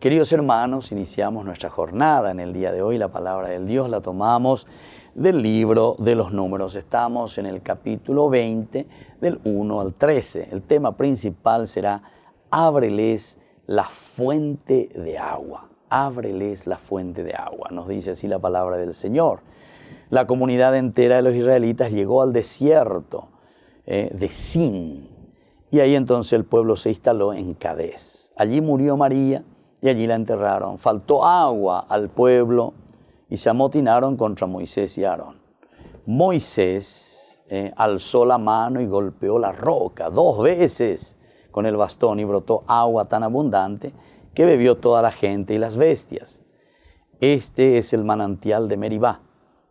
Queridos hermanos, iniciamos nuestra jornada en el día de hoy. La palabra del Dios la tomamos del libro de los Números. Estamos en el capítulo 20, del 1 al 13. El tema principal será: ábreles la fuente de agua. Ábreles la fuente de agua. Nos dice así la palabra del Señor. La comunidad entera de los israelitas llegó al desierto de Sin. Y ahí entonces el pueblo se instaló en Cades. Allí murió María y allí la enterraron. Faltó agua al pueblo y se amotinaron contra Moisés y Aarón. Moisés alzó la mano y golpeó la roca 2 veces con el bastón y brotó agua tan abundante que bebió toda la gente y las bestias. Este es el manantial de Meribá,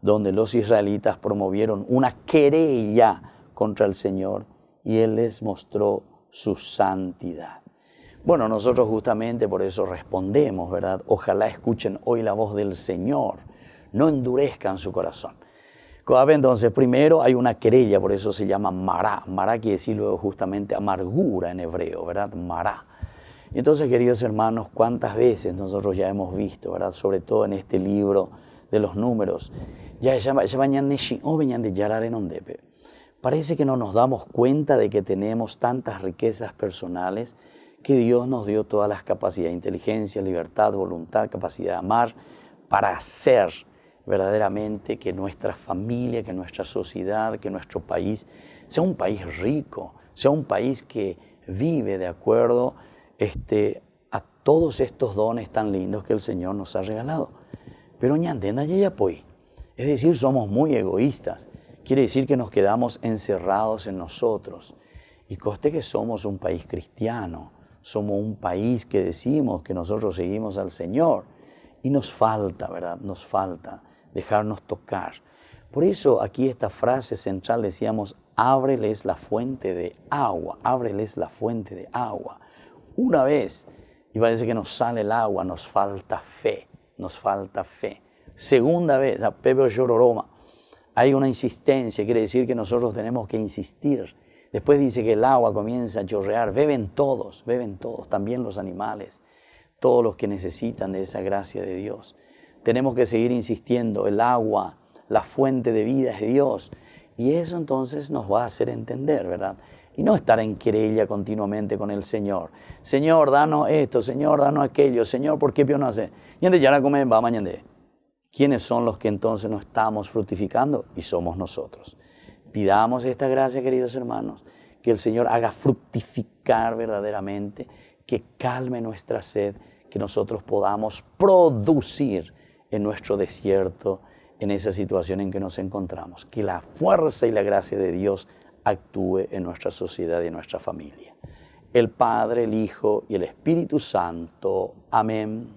donde los israelitas promovieron una querella contra el Señor y Él les mostró su santidad. Bueno, nosotros justamente por eso respondemos, ¿verdad? Ojalá escuchen hoy la voz del Señor, no endurezcan su corazón. Entonces, primero hay una querella, por eso se llama mará. Mará quiere decir luego justamente amargura en hebreo, ¿verdad? Mará. Y entonces, queridos hermanos, ¿cuántas veces nosotros ya hemos visto, ¿verdad? Sobre todo en este libro de los Números, parece que no nos damos cuenta de que tenemos tantas riquezas personales, que Dios nos dio todas las capacidades: inteligencia, libertad, voluntad, capacidad de amar, para hacer verdaderamente que nuestra familia, que nuestra sociedad, que nuestro país sea un país rico, sea un país que vive de acuerdo a todos estos dones tan lindos que el Señor nos ha regalado. Pero ñandena yayapoy, es decir, somos muy egoístas. Quiere decir que nos quedamos encerrados en nosotros. Y conste que somos un país cristiano, somos un país que decimos que nosotros seguimos al Señor. Y nos falta, ¿verdad? Nos falta dejarnos tocar. Por eso aquí esta frase central decíamos: ábreles la fuente de agua, ábreles la fuente de agua. Una vez, y parece que nos sale el agua, nos falta fe, nos falta fe. Segunda vez, a Pepe Llororoma, hay una insistencia, quiere decir que nosotros tenemos que insistir. Después dice que el agua comienza a chorrear, beben todos, también los animales, todos los que necesitan de esa gracia de Dios. Tenemos que seguir insistiendo: el agua, la fuente de vida es Dios. Y eso entonces nos va a hacer entender, ¿verdad? Y no estar en querella continuamente con el Señor. Señor, danos esto, Señor, danos aquello, Señor, ¿por qué no hace? Y ya la comen, va mañana. ¿Quiénes son los que entonces no estamos fructificando? Y somos nosotros. Pidamos esta gracia, queridos hermanos, que el Señor haga fructificar verdaderamente, que calme nuestra sed, que nosotros podamos producir en nuestro desierto, en esa situación en que nos encontramos. Que la fuerza y la gracia de Dios actúe en nuestra sociedad y en nuestra familia. El Padre, el Hijo y el Espíritu Santo. Amén.